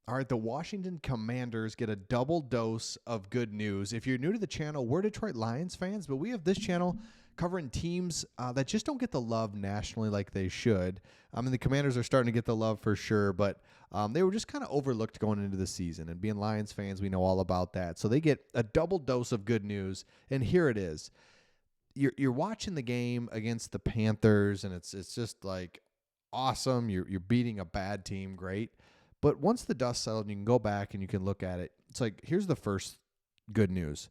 All right, the Washington Commanders get a double dose of good news. If you're new to the channel, we're Detroit Lions fans, but we have this channel covering teams that just don't get the love nationally like they should. I mean, the Commanders are starting to get the love for sure, but they were just kind of overlooked going into the season. And being Lions fans, we know all about that. So they get a double dose of good news, and here it is. You're watching the game against the Panthers, and it's just like awesome. You're beating a bad team, great. But once the dust settled and you can go back and you can look at it, it's like, here's the first good news.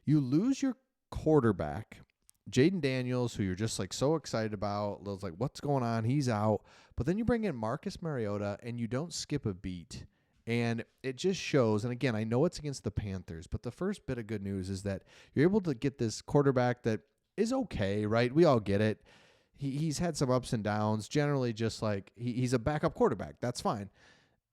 You lose your quarterback, Jaden Daniels, who you're just like so excited about. It's like, what's going on? He's out. But then you bring in Marcus Mariota and you don't skip a beat. And it just shows, and again, I know it's against the Panthers, but the first bit of good news is that you're able to get this quarterback that is okay, right? We all get it. He's had some ups and downs. Generally, just like he's a backup quarterback. That's fine.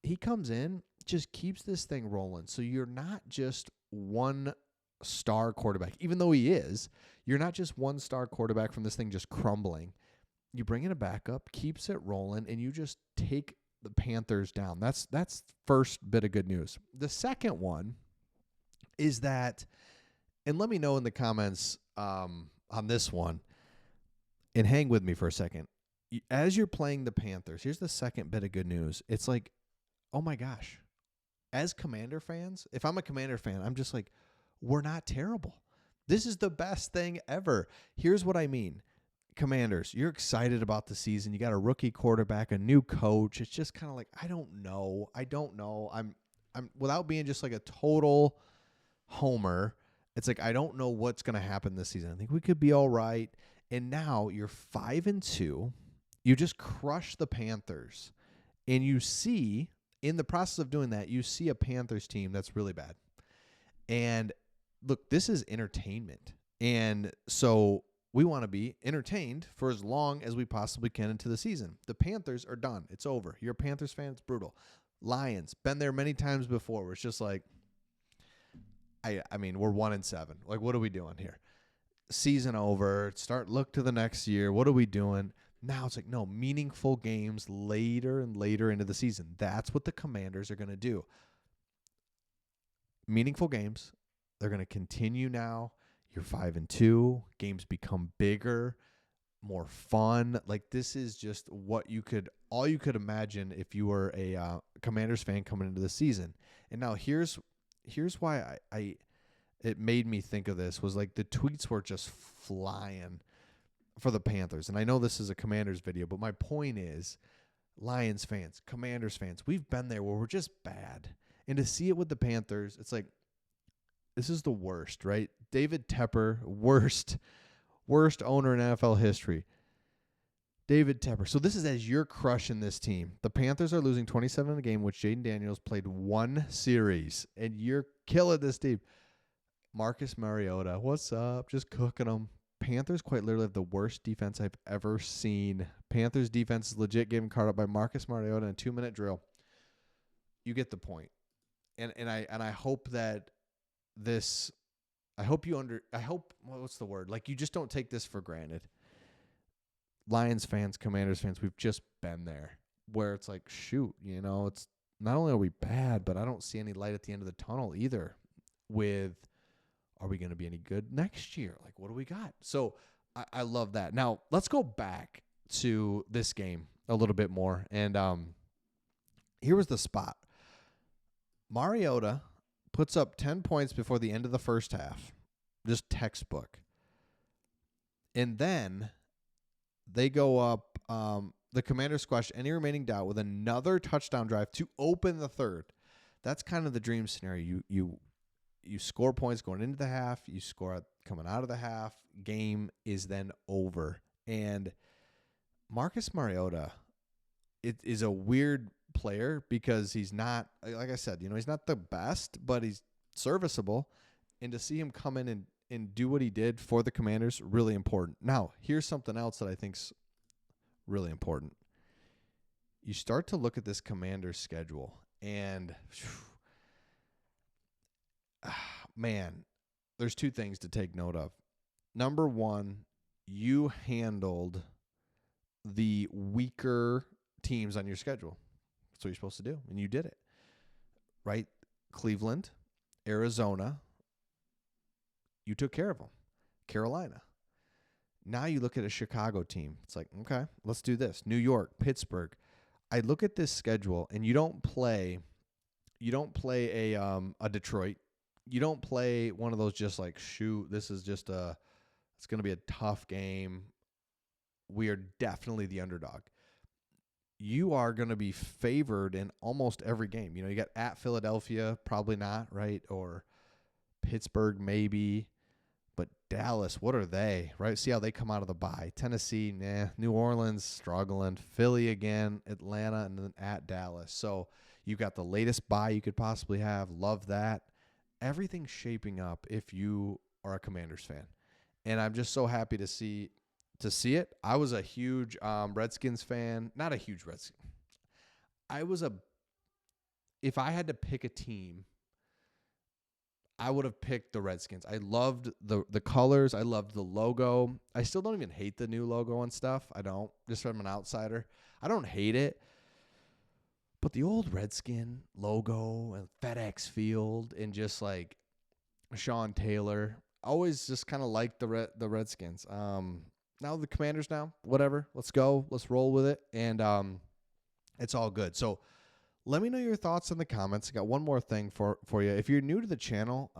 He comes in, just keeps this thing rolling. So you're not just one star quarterback, even though he is. You're not just one star quarterback from this thing just crumbling. You bring in a backup, keeps it rolling, and you just take the Panthers down. That's first bit of good news. The second one is that, and let me know in the comments on this one, and hang with me for a second. As you're playing the Panthers, here's the second bit of good news. It's like, oh my gosh, as Commander fans, if I'm a Commander fan, I'm just like, we're not terrible. This is the best thing ever. Here's what I mean. Commanders, you're excited about the season. You got a rookie quarterback, a new coach. It's just kind of like, I don't know. I'm without being just like a total homer. It's like, I don't know what's going to happen this season. I think we could be all right. And now you're 5-2. You just crush the Panthers. And you see, in the process of doing that, you see a Panthers team that's really bad. And look, this is entertainment. And so we want to be entertained for as long as we possibly can into the season. The Panthers are done. It's over. You're a Panthers fan. It's brutal. Lions, been there many times before where it's just like, I mean, we're 1-7. Like, what are we doing here? Season over. Look to the next year. What are we doing? Now it's like, no, meaningful games later and later into the season. That's what the Commanders are going to do. Meaningful games. They're going to continue now. You're 5-2. Games become bigger, more fun. Like, this is just all you could imagine if you were a Commanders fan coming into the season. And now here's why it made me think of this was like the tweets were just flying for the Panthers. And I know this is a Commanders video, but my point is, Lions fans, Commanders fans, we've been there where we're just bad. And to see it with the Panthers, it's like, this is the worst, right? David Tepper, worst owner in NFL history. David Tepper. So this is as you're crushing this team. The Panthers are losing 27 in a game, which Jaden Daniels played one series, and you're killing this team. Marcus Mariota, what's up? Just cooking them. Panthers quite literally have the worst defense I've ever seen. Panthers defense is legit getting carved up by Marcus Mariota in a 2-minute drill. You get the point. And I hope that this, what's the word? Like, you just don't take this for granted. Lions fans, Commanders fans, we've just been there where it's like, shoot, it's not only are we bad, but I don't see any light at the end of the tunnel either with, are we going to be any good next year? Like, what do we got? So I love that. Now, let's go back to this game a little bit more. And here was the spot. Mariota puts up 10 points before the end of the first half. Just textbook. And then they go up. The Commanders squash any remaining doubt with another touchdown drive to open the third. That's kind of the dream scenario. You score points going into the half. You score coming out of the half. Game is then over. And Marcus Mariota, it is a weird player because he's not, like I said, he's not the best, but he's serviceable. And to see him come in and do what he did for the Commanders, really important. Now, here's something else that I think's really important. You start to look at this Commanders schedule, and man, there's two things to take note of. Number one, you handled the weaker teams on your schedule. That's what you're supposed to do, and you did it. right? Cleveland, Arizona, you took care of them. Carolina. Now you look at a Chicago team. It's like, okay, let's do this. New York, Pittsburgh. I look at this schedule, and you don't play a Detroit. You don't play one of those just like, shoot, this is just it's going to be a tough game. We are definitely the underdog. You are going to be favored in almost every game. You got at Philadelphia, probably not, right? Or Pittsburgh, maybe. But Dallas, what are they, right? See how they come out of the bye. Tennessee, nah. New Orleans, struggling. Philly again, Atlanta, and then at Dallas. So you've got the latest bye you could possibly have. Love that. Everything's shaping up if you are a Commanders fan. And I'm just so happy to see it. I was a huge Redskins fan. Not a huge Redskins. If I had to pick a team, I would have picked the Redskins. I loved the colors. I loved the logo. I still don't even hate the new logo and stuff. I don't. Just from an outsider. I don't hate it. But the old Redskin logo and FedEx Field and just like Sean Taylor, always just kind of liked the Redskins. Now the Commanders whatever. Let's go. Let's roll with it. And it's all good. So let me know your thoughts in the comments. I got one more thing for you. If you're new to the channel,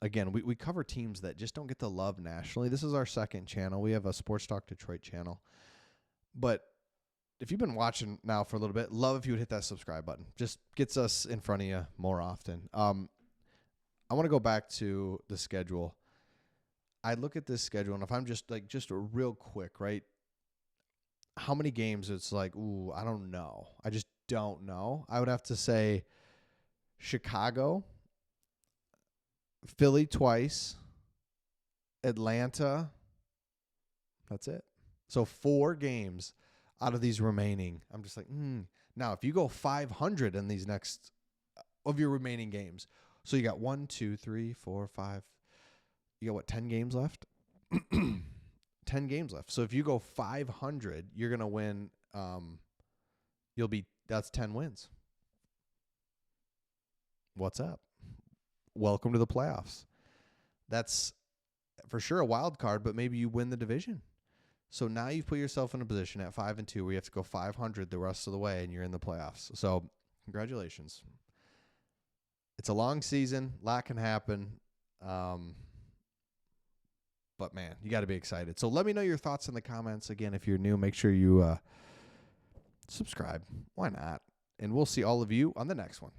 again, we cover teams that just don't get the love nationally. This is our second channel. We have a Sports Talk Detroit channel. But if you've been watching now for a little bit, love if you would hit that subscribe button. Just gets us in front of you more often. I want to go back to the schedule. I look at this schedule, and if I'm just a real quick, right? How many games? It's like, ooh, I don't know. I just don't know. I would have to say Chicago, Philly twice, Atlanta. That's it. So 4 games out of these remaining. I'm just like, Now, if you go 500 in these next of your remaining games, so you got 1, 2, 3, 4, 5. You got 10 games left? 10 games left. So if you go 500, you're going to win. That's 10 wins. What's up? Welcome to the playoffs. That's for sure a wild card, but maybe you win the division. So now you've put yourself in a position at 5-2 where you have to go 500 the rest of the way and you're in the playoffs. So congratulations. It's a long season. A lot can happen. But, man, you got to be excited. So let me know your thoughts in the comments. Again, if you're new, make sure you subscribe. Why not? And we'll see all of you on the next one.